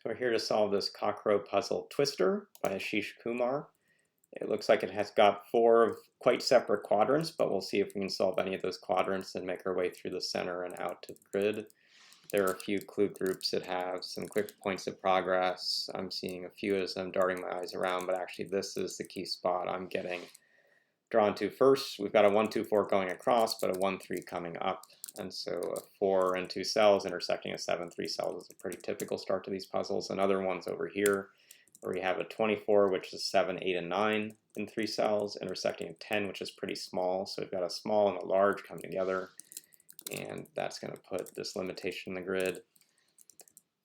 So we're here to solve this Kakuro puzzle Twister by Ashish Kumar. It looks like it has got four quite separate quadrants, but we'll see if we can solve any of those quadrants and make our way through the center and out to the grid. There are a few clue groups that have some quick points of progress. I'm seeing a few as I'm darting my eyes around, but actually this is the key spot I'm getting drawn to first. We've got a 1, 2, 4 going across, but a 1, 3 coming up. And so a 4 and 2 cells intersecting a 7, 3 cells is a pretty typical start to these puzzles. Another one's over here, where we have a 24, which is 7, 8, and 9 in 3 cells, intersecting a 10, which is pretty small. So we've got a small and a large coming together, and that's going to put this limitation in the grid.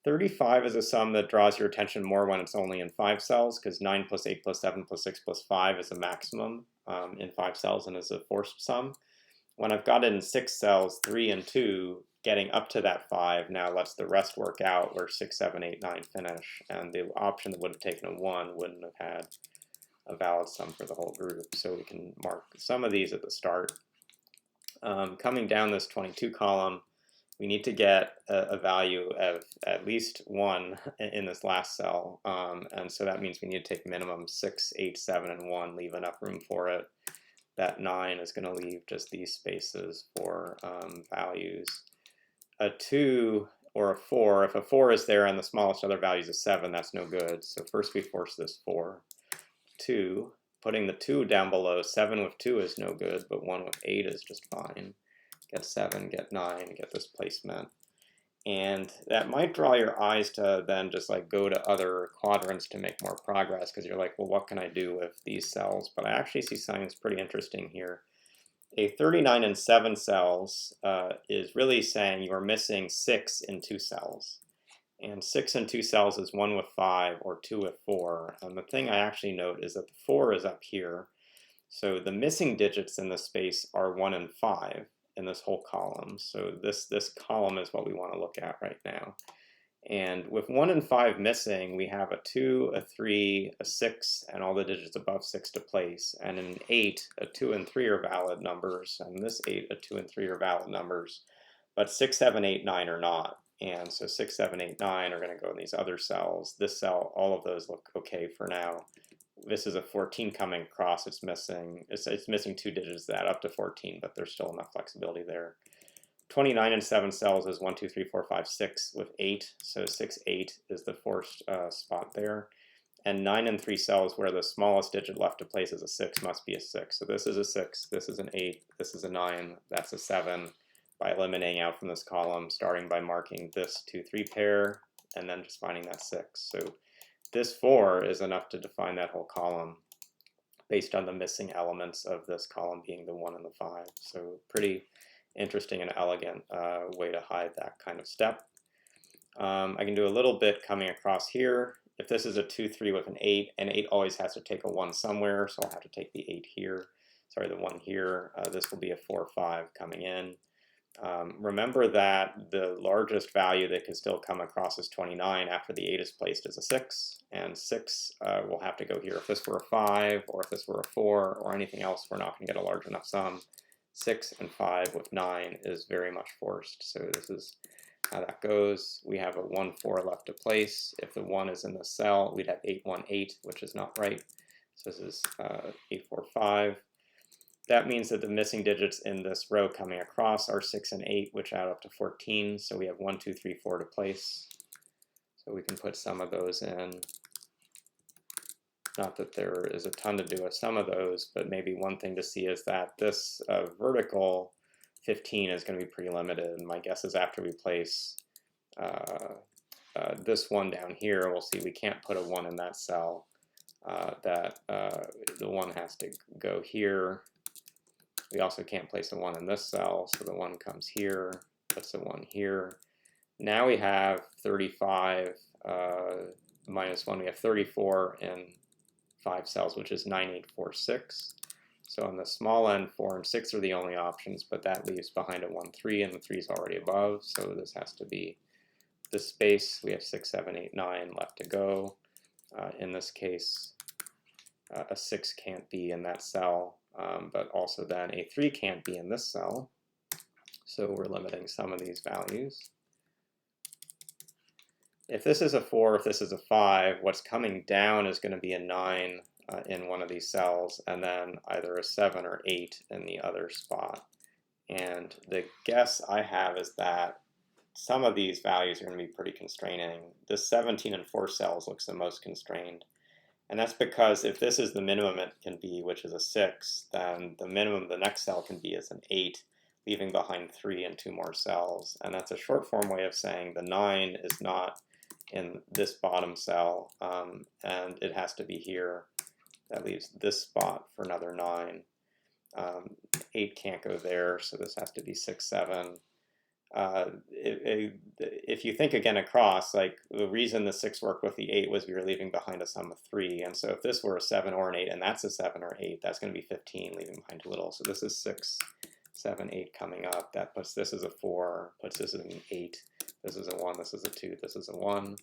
35 is a sum that draws your attention more when it's only in 5 cells, because 9 plus 8 plus 7 plus 6 plus 5 is a maximum in 5 cells and is a forced sum. When I've got it in 6 cells, 3 and 2, getting up to that 5 now lets the rest work out where 6, 7, 8, 9 finish, and the option that would have taken a 1 wouldn't have had a valid sum for the whole group. So we can mark some of these at the start. Coming down this 22 column, we need to get a value of at least 1 in this last cell, and so that means we need to take minimum 6, 8, 7, and 1, leave enough room for it. That 9 is going to leave just these spaces for values. A 2 or a 4, if a 4 is there and the smallest other value is a 7, that's no good. So first we force this 4. 2, putting the 2 down below, 7 with 2 is no good, but 1 with 8 is just fine. Get 7, get 9, get this placement. And that might draw your eyes to then just like go to other quadrants to make more progress, because you're like, well, what can I do with these cells? But I actually see something that's pretty interesting here. A 39 and 7 cells is really saying you are missing 6 in 2 cells. And 6 in 2 cells is 1 with 5 or 2 with 4. And the thing I actually note is that the 4 is up here. So the missing digits in this space are 1 and 5 in this whole column. So this column is what we want to look at right now. And with 1 and 5 missing, we have a 2, a 3, a 6, and all the digits above 6 to place. And in 8, a 2 and 3 are valid numbers, and this 8, a 2 and 3 are valid numbers. But 6, 7, 8, 9 are not. And so 6, 7, 8, 9 are going to go in these other cells. This cell, all of those look okay for now. This is a 14 coming across. It's missing 2 digits that up to 14, but there's still enough flexibility there. 29 and 7 cells is 1, 2, 3, 4, 5, 6 with 8. So 6, 8 is the forced spot there. And 9 and 3 cells where the smallest digit left to place is a 6 must be a 6. So this is a 6, this is an 8, this is a 9, that's a 7. By eliminating out from this column, starting by marking this 2, 3 pair, and then just finding that 6. So this 4 is enough to define that whole column based on the missing elements of this column being the 1 and the 5. So pretty interesting and elegant way to hide that kind of step. I can do a little bit coming across here. If this is a 2, 3 with an 8, and 8 always has to take a 1 somewhere, so I'll have to take the 8 here. Sorry, the 1 here. This will be a 4, 5 coming in. Remember that the largest value that can still come across is 29 after the 8 is placed is a 6, and 6 will have to go here. If this were a 5, or if this were a 4, or anything else, we're not going to get a large enough sum. 6 and 5 with 9 is very much forced, so this is how that goes. We have a 1, 4 left to place. If the 1 is in the cell, we'd have 8, 1, 8, which is not right. So this is 8, 4, 5. That means that the missing digits in this row coming across are 6 and 8, which add up to 14. So we have 1, 2, 3, 4 to place. So we can put some of those in. Not that there is a ton to do with some of those, but maybe one thing to see is that this vertical 15 is going to be pretty limited. And my guess is after we place this one down here, we'll see we can't put a 1 in that cell. The 1 has to go here. We also can't place a 1 in this cell, so the 1 comes here, puts a 1 here. Now we have 35 minus 1, we have 34 in 5 cells, which is 9, 8, 4, 6. So on the small end, 4 and 6 are the only options, but that leaves behind a 1, 3, and the 3 is already above, so this has to be this space. We have 6, 7, 8, 9 left to go. In this case, a 6 can't be in that cell. But also then a 3 can't be in this cell, so we're limiting some of these values. if this is a 4, if this is a 5, what's coming down is going to be a 9 in one of these cells, and then either a 7 or 8 in the other spot. And the guess I have is that some of these values are going to be pretty constraining. This 17 and 4 cells looks the most constrained. And that's because if this is the minimum it can be, which is a 6, then the minimum the next cell can be is an 8, leaving behind 3 and 2 more cells. And that's a short form way of saying the 9 is not in this bottom cell, and it has to be here. That leaves this spot for another 9. 8 can't go there, so this has to be 6, 7. If you think again across, like the reason the 6 worked with the 8 was we were leaving behind a sum of 3, and so if this were a 7 or an 8, and that's a 7 or 8, that's going to be 15, leaving behind too little. So this is 6, 7, 8 coming up. That puts this as a 4, puts this as an 8, this is a 1, this is a 2, this is a 1.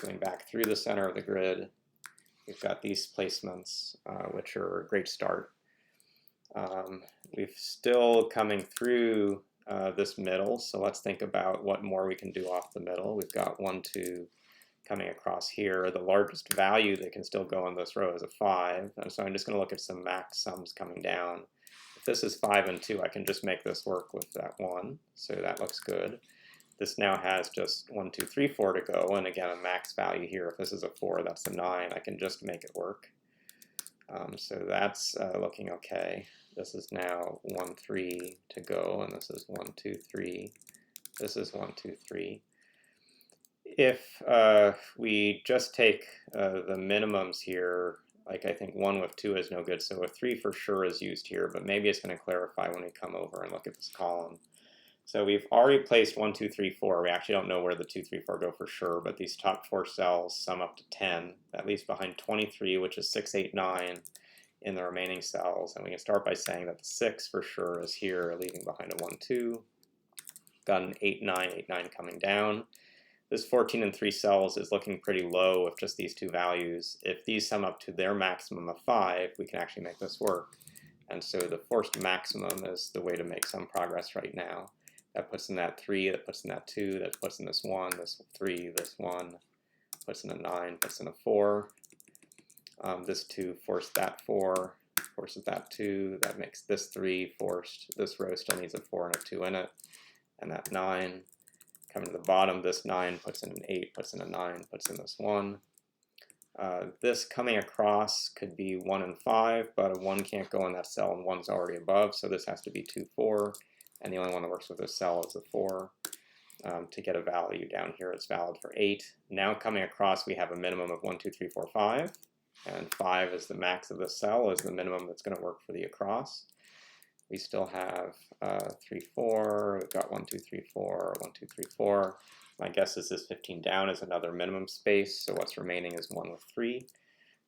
Going back through the center of the grid, we've got these placements, which are a great start. We've still coming through this middle, so let's think about what more we can do off the middle. We've got 1, 2 coming across here. The largest value that can still go in this row is a 5, and so I'm just going to look at some max sums coming down. If this is 5 and 2, I can just make this work with that 1, so that looks good. This now has just 1, 2, 3, 4 to go, and again a max value here. If this is a 4, that's a 9. I can just make it work. So that's looking okay. This is now 1, 3 to go, and this is 1, 2, 3. This is 1, 2, 3. If we just take the minimums here, like I think 1 with 2 is no good, so a 3 for sure is used here, but maybe it's going to clarify when we come over and look at this column. So we've already placed 1, 2, 3, 4. We actually don't know where the 2, 3, 4 go for sure, but these top 4 cells sum up to 10. That leaves behind 23, which is 6, 8, 9 in the remaining cells. And we can start by saying that the 6 for sure is here, leaving behind a 1, 2. Got an 8, 9, 8, 9 coming down. This 14 and 3 cells is looking pretty low with just these two values. If these sum up to their maximum of 5, we can actually make this work. And so the forced maximum is the way to make some progress right now. That puts in that 3, that puts in that 2, that puts in this 1, this 3, this 1, puts in a 9, puts in a 4. This 2 forced that 4, forces that 2, that makes this 3 forced. This row still needs a 4 and a 2 in it, and that 9. Coming to the bottom, this 9 puts in an 8, puts in a 9, puts in this 1. This coming across could be 1 and 5, but a 1 can't go in that cell and 1's already above, so this has to be 2, 4. And the only one that works with this cell is a 4. To get a value down here, it's valid for 8. Now coming across, we have a minimum of 1, 2, 3, 4, 5. And 5 is the max of the cell, is the minimum that's going to work for the across. We still have 3, 4. We've got 1, 2, 3, 4, 1, 2, 3, 4. My guess is this 15 down is another minimum space, so what's remaining is 1 with 3.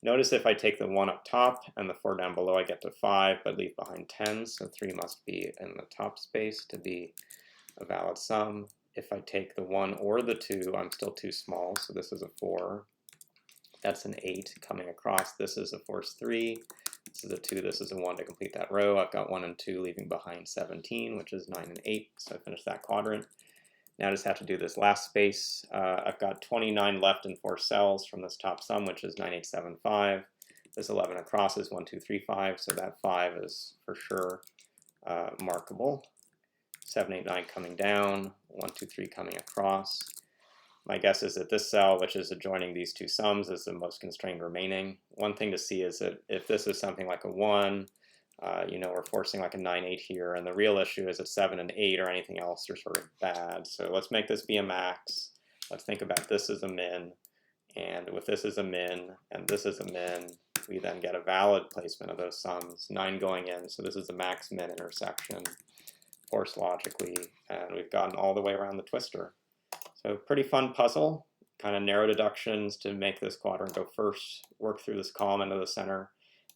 Notice if I take the 1 up top and the 4 down below, I get to 5, but leave behind 10, so 3 must be in the top space to be a valid sum. If I take the 1 or the 2, I'm still too small, so this is a 4. That's an 8 coming across. This is a force 3. This is a 2, this is a 1 to complete that row. I've got 1 and 2 leaving behind 17, which is 9 and 8, so I finished that quadrant. Now I just have to do this last space. I've got 29 left in 4 cells from this top sum, which is 9, 8, 7, 5. This 11 across is 1, 2, 3, 5, so that 5 is for sure markable. 7, 8, 9 coming down, 1, 2, 3 coming across. My guess is that this cell, which is adjoining these two sums, is the most constrained remaining. One thing to see is that if this is something like a 1, you know, we're forcing like a 9, 8 here, and the real issue is that 7 and 8 or anything else are sort of bad. So let's make this be a max. Let's think about this as a min, and with this as a min, and this as a min, we then get a valid placement of those sums, 9 going in, so this is the max-min intersection, forced logically, and we've gotten all the way around the twister. So pretty fun puzzle, kind of narrow deductions to make this quadrant go first, work through this column into the center,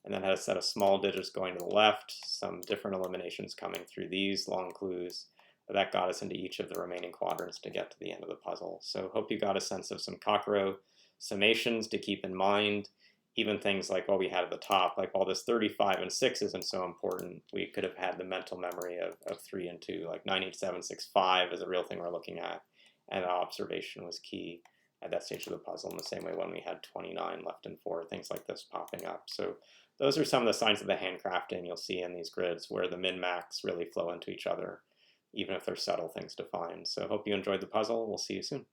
and then had a set of small digits going to the left, some different eliminations coming through these long clues. That got us into each of the remaining quadrants to get to the end of the puzzle. So hope you got a sense of some Kakuro summations to keep in mind. Even things like what we had at the top, like all this 35 and 6 isn't so important. We could have had the mental memory of 3 and 2, like 9, 8, 7, 6, 5 is a real thing we're looking at, and observation was key. at that stage of the puzzle, in the same way when we had 29 left in 4, things like this popping up. So those are some of the signs of the handcrafting you'll see in these grids, where the min-max really flow into each other, even if they're subtle things to find. So hope you enjoyed the puzzle. We'll see you soon.